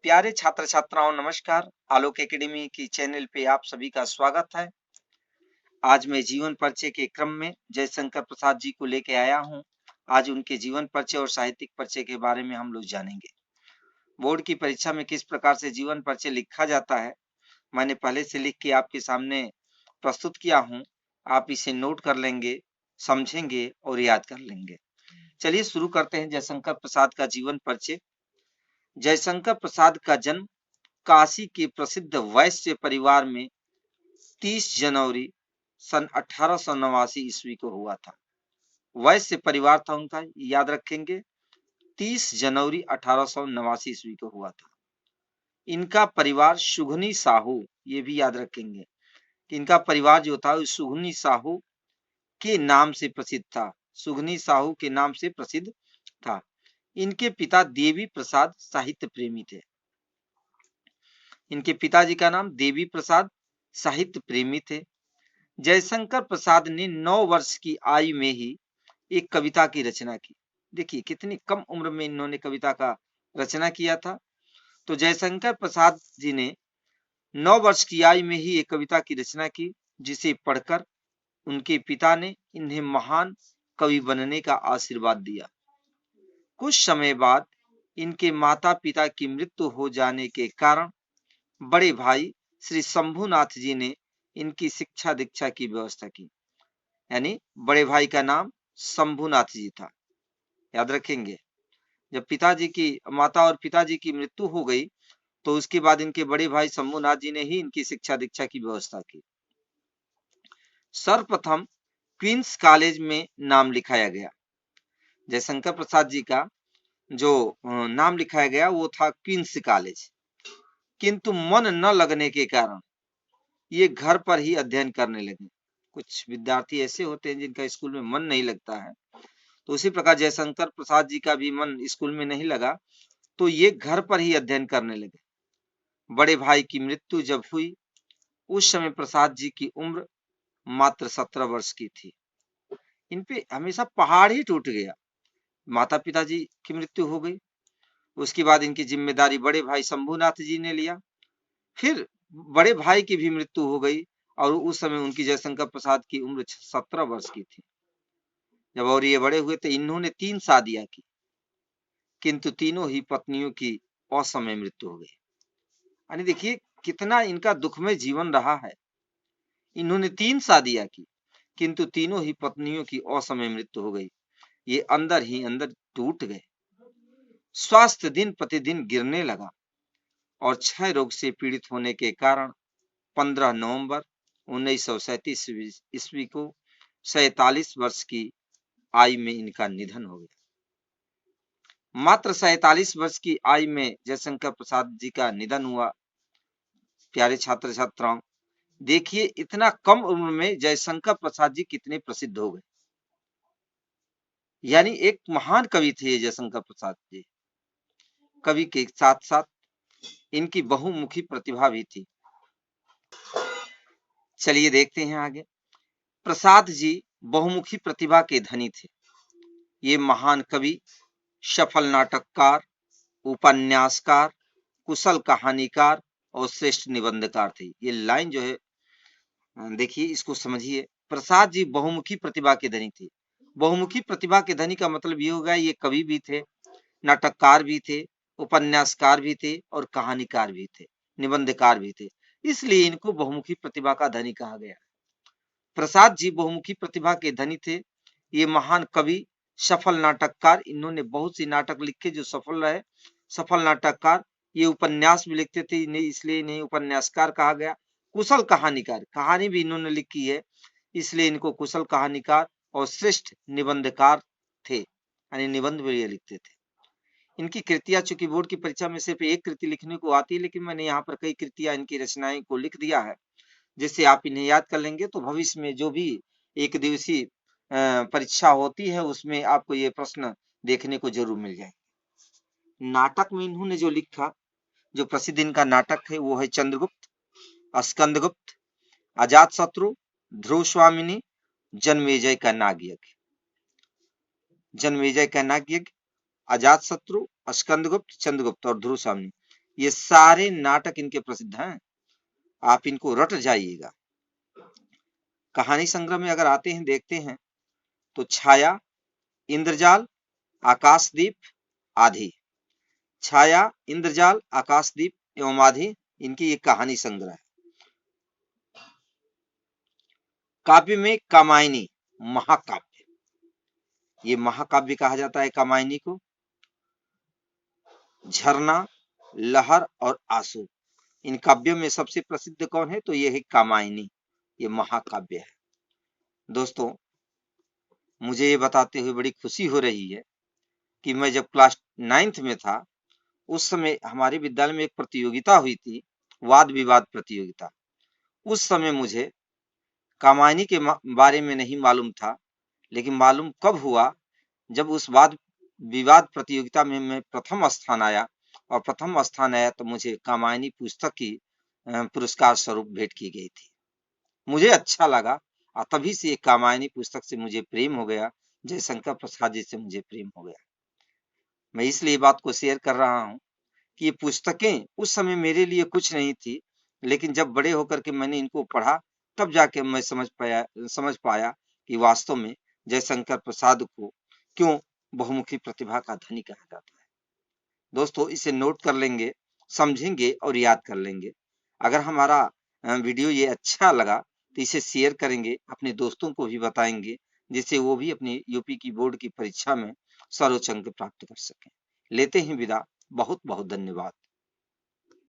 प्यारे छात्र छात्राओं नमस्कार। आलोक एकेडमी की चैनल पे आप सभी का स्वागत है। आज मैं जीवन परिचय के क्रम में जयशंकर प्रसाद जी को लेके आया हूँ। आज उनके जीवन परिचय और साहित्यिक परिचय के बारे में हम लोग जानेंगे। बोर्ड की परीक्षा में किस प्रकार से जीवन परिचय लिखा जाता है मैंने पहले से लिख के आपके सामने प्रस्तुत किया हूँ। आप इसे नोट कर लेंगे, समझेंगे और याद कर लेंगे। चलिए शुरू करते हैं जयशंकर प्रसाद का जीवन परिचय। जयशंकर प्रसाद का जन्म काशी के प्रसिद्ध वैश्य परिवार में 30 जनवरी सन 1889 ईस्वी को हुआ था। वैश्य परिवार था उनका, याद रखेंगे, 30 जनवरी 1889 ईस्वी को हुआ था। इनका परिवार सुघनी साहू, ये भी याद रखेंगे कि इनका परिवार जो था सुघनी साहू के नाम से प्रसिद्ध था। सुघनी साहू के नाम से प्रसिद्ध था। इनके पिता देवी प्रसाद साहित्य प्रेमी थे। इनके पिताजी का नाम देवी प्रसाद साहित्य प्रेमी थे। जयशंकर प्रसाद ने 9 वर्ष की आयु में ही एक कविता की रचना की। देखिए कितनी कम उम्र में इन्होंने कविता का रचना किया था। तो जयशंकर प्रसाद जी ने 9 वर्ष की आयु में ही एक कविता की रचना की, जिसे पढ़कर उनके पिता ने इन्हें महान कवि बनने का आशीर्वाद दिया। कुछ समय बाद इनके माता पिता की मृत्यु हो जाने के कारण बड़े भाई श्री शंभुनाथ जी ने इनकी शिक्षा दीक्षा की व्यवस्था की। यानी बड़े भाई का नाम शंभुनाथ जी था, याद रखेंगे। जब पिताजी की माता और पिताजी की मृत्यु हो गई तो उसके बाद इनके बड़े भाई शंभुनाथ जी ने ही इनकी शिक्षा दीक्षा की व्यवस्था की। सर्वप्रथम क्वींस कॉलेज में नाम लिखाया गया। जयशंकर प्रसाद जी का जो नाम लिखाया गया वो था क्वींस कॉलेज, किंतु मन न लगने के कारण ये घर पर ही अध्ययन करने लगे। कुछ विद्यार्थी ऐसे होते हैं जिनका स्कूल में मन नहीं लगता है, तो उसी प्रकार जयशंकर प्रसाद जी का भी मन स्कूल में नहीं लगा, तो ये घर पर ही अध्ययन करने लगे। बड़े भाई की मृत्यु जब हुई उस समय प्रसाद जी की उम्र मात्र 17 वर्ष की थी। इन पे हमेशा पहाड़ ही टूट गया। माता पिताजी की मृत्यु हो गई, उसके बाद इनकी जिम्मेदारी बड़े भाई शंभुनाथ जी ने लिया। फिर बड़े भाई की भी मृत्यु हो गई और उस समय उनकी जयशंकर प्रसाद की उम्र 17 वर्ष की थी। जब और ये बड़े हुए तो इन्होंने 3 शादियां की, किंतु तीनों ही पत्नियों की असमय मृत्यु हो गई। यानी देखिए कितना इनका दुखमय जीवन रहा है। इन्होंने 3 शादियां की, किंतु तीनों ही पत्नियों की असमय मृत्यु हो गई। ये अंदर ही अंदर टूट गए। स्वास्थ्य दिन प्रतिदिन गिरने लगा और क्षय रोग से पीड़ित होने के कारण 15 नवंबर 1937 ईस्वी को 47 वर्ष की आयु में इनका निधन हो गया। मात्र 47 वर्ष की आयु में जयशंकर प्रसाद जी का निधन हुआ। प्यारे छात्र छात्राओं, देखिए इतना कम उम्र में जयशंकर प्रसाद जी कितने प्रसिद्ध हो गए। यानी एक महान कवि थे जयशंकर प्रसाद जी। कवि के साथ साथ इनकी बहुमुखी प्रतिभा भी थी। चलिए देखते हैं आगे। प्रसाद जी बहुमुखी प्रतिभा के धनी थे। ये महान कवि, सफल नाटककार, उपन्यासकार, कुशल कहानीकार और श्रेष्ठ निबंधकार थे। ये लाइन जो है देखिए, इसको समझिए। प्रसाद जी बहुमुखी प्रतिभा के धनी थे। बहुमुखी प्रतिभा के धनी का मतलब ये होगा ये कवि भी थे, नाटककार भी थे, उपन्यासकार भी थे और कहानीकार भी थे, निबंधकार भी थे। इसलिए इनको बहुमुखी प्रतिभा का धनी कहा गया। प्रसाद जी बहुमुखी प्रतिभा के धनी थे। ये महान कवि, सफल नाटककार, इन्होंने बहुत सी नाटक लिखे जो सफल रहे। सफल नाटककार, ये उपन्यास भी लिखते थे, इसलिए इन्हें उपन्यासकार कहा गया। कुशल कहानीकार, कहानी भी इन्होंने लिखी है, इसलिए इनको कुशल कहानीकार और श्रेष्ठ निबंधकार थे, यानी निबंध भी ये लिखते थे। इनकी कृतियां, चूंकि बोर्ड की परीक्षा में सिर्फ एक कृति लिखने को आती है, लेकिन मैंने यहाँ पर कई कृतियां इनकी रचनाएं को लिख दिया है, जिससे आप इन्हें याद कर लेंगे तो भविष्य में जो भी एक दिवसीय परीक्षा होती है उसमें आपको ये प्रश्न देखने को जरूर मिल जाए। नाटक में इन्होंने जो लिखा, जो प्रसिद्ध इनका नाटक है वो है चंद्रगुप्त, स्कंदगुप्त, अजातशत्रु, ध्रुव स्वामिनी, जन्मेजय का नागयज्ञ। जन्मेजय का नागयज्ञ, अजातशत्रु, स्कंदगुप्त, चंद्रगुप्त और ध्रुव स्वामिनी, ये सारे नाटक इनके प्रसिद्ध हैं, आप इनको रट जाइएगा। कहानी संग्रह में अगर आते हैं, देखते हैं तो छाया, इंद्रजाल, आकाशदीप, आधी। छाया, इंद्रजाल, आकाशदीप एवं आधी, इनकी ये कहानी संग्रह है। काव्य में कामायनी, महाकाव्य, ये महाकाव्य कहा जाता है कामायनी को। झरना, लहर और आंसू, इन काव्यों में सबसे प्रसिद्ध कौन है? तो ये है कामायनी, ये महाकाव्य है। दोस्तों, मुझे ये बताते हुए बड़ी खुशी हो रही है कि मैं जब क्लास 9th में था, उस समय हमारे विद्यालय में एक प्रतियोगिता हुई थी, वाद विवाद प्रतियोगिता। उस समय मुझे कामायनी के बारे में नहीं मालूम था, लेकिन मालूम कब हुआ, जब उस वाद विवाद प्रतियोगिता में मैं प्रथम स्थान आया, और प्रथम स्थान आया तो मुझे कामायनी पुस्तक की पुरस्कार स्वरूप भेंट की गई थी। मुझे अच्छा लगा और तभी से कामायनी पुस्तक से मुझे प्रेम हो गया, जयशंकर प्रसाद जी से मुझे प्रेम हो गया। मैं इसलिए बात को शेयर कर रहा हूँ कि ये पुस्तकें उस समय मेरे लिए कुछ नहीं थी, लेकिन जब बड़े होकर के मैंने इनको पढ़ा, तब जाके मैं समझ पाया कि वास्तव में जयशंकर प्रसाद को क्यों बहुमुखी प्रतिभा का धनी कहा जाता है। दोस्तों, इसे नोट कर लेंगे, समझेंगे और याद कर लेंगे। अगर हमारा वीडियो ये अच्छा लगा तो इसे शेयर करेंगे, अपने दोस्तों को भी बताएंगे, जिससे वो भी अपनी यूपी की बोर्ड की परीक्षा में सर्वोच्च अंक प्राप्त कर सकें। लेते हैं विदा, बहुत बहुत धन्यवाद।